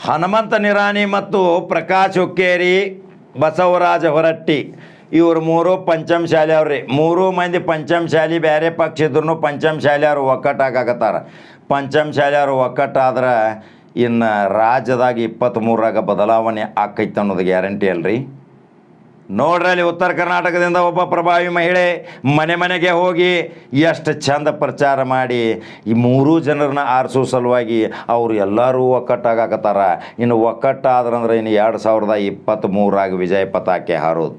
ಹನುಮಂತ ನಿರಾಣಿ ಮತ್ತು ಪ್ರಕಾಶ್ ಹುಕ್ಕೇರಿ, ಬಸವರಾಜ ಹೊರಟ್ಟಿ ಇವರು ಮೂರು ಪಂಚಮಶಾಲಿ ಅವ್ರಿ. ಮೂರು ಮಂದಿ ಪಂಚಮಶಾಲಿ ಬೇರೆ ಪಕ್ಷ ಇದ್ರೂ ಪಂಚಮಶಾಲಿ ಅವ್ರು ಒಕ್ಕಟ್ಟಾಗತ್ತಾರ. ಪಂಚಮಶಾಲಿ ಅವ್ರು ಒಕ್ಕಟ್ಟಾದ್ರೆ ಇನ್ನು ರಾಜ್ಯದಾಗ 23ರಾಗ ಬದಲಾವಣೆ ಆಕೈತೆ ಅನ್ನೋದು ಗ್ಯಾರಂಟಿ ಅಲ್ರಿ. ನೋಡ್ರಿ, ಅಲ್ಲಿ ಉತ್ತರ ಕರ್ನಾಟಕದಿಂದ ಒಬ್ಬ ಪ್ರಭಾವಿ ಮಹಿಳೆ ಮನೆ ಮನೆಗೆ ಹೋಗಿ ಎಷ್ಟು ಚಂದ ಪ್ರಚಾರ ಮಾಡಿ ಈ ಮೂರೂ ಜನರನ್ನ ಆರಿಸೋ ಸಲುವಾಗಿ ಅವರು ಎಲ್ಲರೂ ಒಕ್ಕಟ್ಟಾಗತ್ತಾರ. ಇನ್ನು ಒಕ್ಕಟ್ಟಾದ್ರಂದ್ರೆ ಇನ್ನು 2023ರಾಗ ವಿಜಯ ಪತಾಕೆ ಹಾರೋದು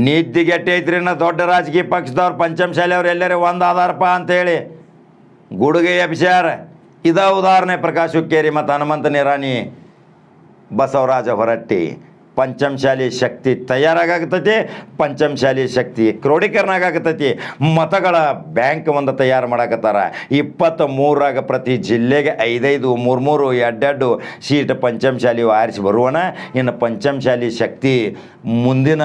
ನಿದ್ದಿಗೆಟ್ಟೈತ್ರಿ. ಇನ್ನು ದೊಡ್ಡ ರಾಜಕೀಯ ಪಕ್ಷದವ್ರು ಪಂಚಮಶಾಲಿ ಅವ್ರು ಎಲ್ಲರೂ ಒಂದು ಆಧಾರಪ್ಪ ಅಂತೇಳಿ ಗುಡುಗೆ ಎಬ್ಸ್ಯಾರ. ಇದ ಉದಾಹರಣೆ ಪ್ರಕಾಶ್ ಹುಕ್ಕೇರಿ ಮತ್ತು ಹನುಮಂತ ನಿರಾಣಿ, ಬಸವರಾಜ ಹೊರಟ್ಟಿ. ಪಂಚಮಶಾಲಿ ಶಕ್ತಿ ತಯಾರಾಗತೈತಿ, ಪಂಚಮಶಾಲಿ ಶಕ್ತಿ ಕ್ರೋಢೀಕರಣ ಆಗತೈತಿ. ಮತಗಳ ಬ್ಯಾಂಕ್ ಒಂದು ತಯಾರು ಮಾಡಕತ್ತಾರ. 23ರಾಗ ಪ್ರತಿ ಜಿಲ್ಲೆಗೆ 5-5, 3-3, 2-2 ಸೀಟ್ ಪಂಚಮಶಾಲಿ ಆರಿಸಿ ಬರುವಣ. ಇನ್ನು ಪಂಚಮಶಾಲಿ ಶಕ್ತಿ ಮುಂದಿನ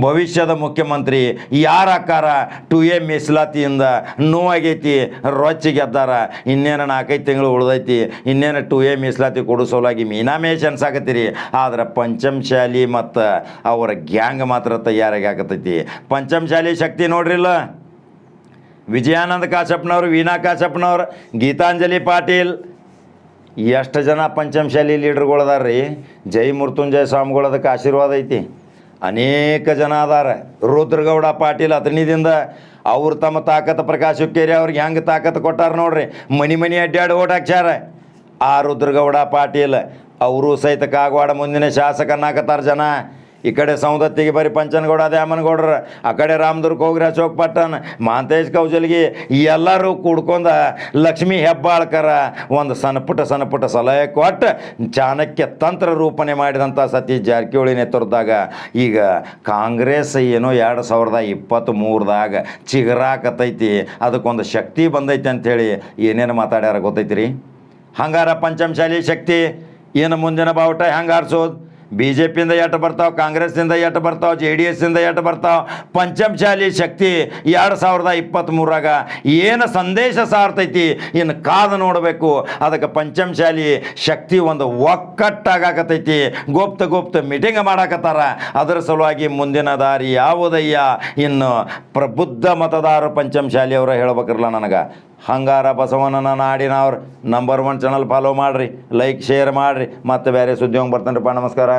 ಭವಿಷ್ಯದ ಮುಖ್ಯಮಂತ್ರಿ ಯಾರು ಆಕಾರ 2A ಮೀಸಲಾತಿಯಿಂದ ನೋವಾಗೈತಿ, ರೊಚ್ಚಿಗೆದ್ದಾರ. ಇನ್ನೇನು 4-5 ತಿಂಗಳು ಉಳ್ದೈತಿ, ಇನ್ನೇನು 2A ಮೀಸಲಾತಿ ಕೊಡೋ ಸಲುವಾಗಿ ಮೀನಾಮೇಷನ್ಸ್ ಆಗತ್ತೀರಿ. ಆದ್ರೆ ಪಂಚಮಶಾಲಿ ಮತ್ತು ಅವರ ಗ್ಯಾಂಗ್ ಮಾತ್ರ ತಯಾರಾಗಿ ಆಗತೈತಿ. ಪಂಚಮಶಾಲಿ ಶಕ್ತಿ ನೋಡ್ರಿಲ್ಲ, ವಿಜಯಾನಂದ ಕಾಶಪ್ಪನವರು, ವೀಣಾ ಕಾಶಪ್ಪನವ್ರು, ಗೀತಾಂಜಲಿ ಪಾಟೀಲ್, ಎಷ್ಟು ಜನ ಪಂಚಮಶಾಲಿ ಲೀಡರ್ಗಳದಾರ್ರಿ. ಜೈ ಮೃತ್ಯುಂಜಯ ಸ್ವಾಮಿಗಳು ಅದಕ್ಕೆ ಆಶೀರ್ವಾದ ಐತಿ. ಅನೇಕ ಜನ ಅದಾರ. ರುದ್ರಗೌಡ ಪಾಟೀಲ್ ಅಥಣಿದಿಂದ ಅವ್ರು ತಮ್ಮ ತಾಕತ್ತು ಪ್ರಕಾಶ್ ಹುಕ್ಕೇರಿ ಅವ್ರಿಗೆ ಹೆಂಗೆ ತಾಕತ್ತು ಕೊಟ್ಟಾರ ನೋಡ್ರಿ. ಮನಿ ಅಡ್ಡಾಡಿ ಓಟ್ ಹಾಕ್ಸ್ಯಾರ. ಆ ರುದ್ರಗೌಡ ಪಾಟೀಲ್ ಅವರು ಸಹಿತ ಕಾಗವಾಡ ಮುಂದಿನ ಶಾಸಕನಾಗತ್ತಾರ ಜನ. ಈ ಕಡೆ ಸೌದತ್ತಿಗೆ ಬರೀ ಪಂಚನಗೌಡ, ದ್ಯಾಮನಗೌಡ್ರ, ಆ ಕಡೆ ರಾಮದುರ್ಗ ಹೋಗ್ರಿ, ಅಶೋಕ್ ಪಟ್ಟಣ್, ಮಹಾಂತೇಶ್ ಕೌಜಲ್ಗಿ ಎಲ್ಲರೂ ಕೂಡ್ಕೊಂಡ ಲಕ್ಷ್ಮೀ ಹೆಬ್ಬಾಳ್ಕರ ಒಂದು ಸಣ್ಣ ಪುಟ್ಟ ಸಲಹೆ ಕೊಟ್ಟು ಚಾಣಕ್ಯ ತಂತ್ರ ರೂಪಣೆ ಮಾಡಿದಂಥ ಸತೀಶ್ ಜಾರಕಿಹೊಳಿ ನೇತೃತ್ವದಾಗ ಈಗ ಕಾಂಗ್ರೆಸ್ ಏನೋ 2023ದಾಗ ಚಿಗರಾಕತೈತಿ. ಅದಕ್ಕೊಂದು ಶಕ್ತಿ ಬಂದೈತಿ ಅಂಥೇಳಿ ಏನೇನು ಮಾತಾಡ್ಯಾರ ಗೊತ್ತೈತಿ ರೀ. ಹಂಗಾರ ಪಂಚಮಶಾಲಿ ಶಕ್ತಿ ಏನು ಮುಂದಿನ ಬಾವುಟ ಹೆಂಗೆ ಆರಿಸೋದು? BJPಯಿಂದ ಎಟ್ಟು ಬರ್ತಾವೆ, ಕಾಂಗ್ರೆಸ್ನಿಂದ ಎಟ್ಟು ಬರ್ತಾವೆ, JDSನಿಂದ ಎಟ್ಟು ಬರ್ತಾವೆ. ಪಂಚಮಶಾಲಿ ಶಕ್ತಿ 2023ರಾಗ ಏನು ಸಂದೇಶ ಸಾರ್ತೈತಿ ಇನ್ನು ಕಾದು ನೋಡಬೇಕು. ಅದಕ್ಕೆ ಪಂಚಮಶಾಲಿ ಶಕ್ತಿ ಒಂದು ಒಕ್ಕಟ್ಟಾಗತೈತಿ. ಗುಪ್ತ ಮೀಟಿಂಗ್ ಮಾಡಾಕತ್ತಾರ. ಅದರ ಸಲುವಾಗಿ ಮುಂದಿನ ದಾರಿ ಯಾವುದಯ್ಯ? ಇನ್ನು ಪ್ರಬುದ್ಧ ಮತದಾರರು ಪಂಚಮಶಾಲಿ ಅವರು ಹೇಳ್ಬೇಕಿರಲ್ಲ ನನಗೆ. ಹಂಗಾರ ಬಸವಣ್ಣನ ನಾಡಿನವ್ರು ನಂಬರ್ 1 ಚಾನಲ್ ಫಾಲೋ ಮಾಡಿರಿ, ಲೈಕ್ ಶೇರ್ ಮಾಡಿರಿ. ಮತ್ತೆ ಬೇರೆ ಸುದ್ದಿ ಹೋಗಿ ಬರ್ತಾನೆ ರೀ. ನಮಸ್ಕಾರ.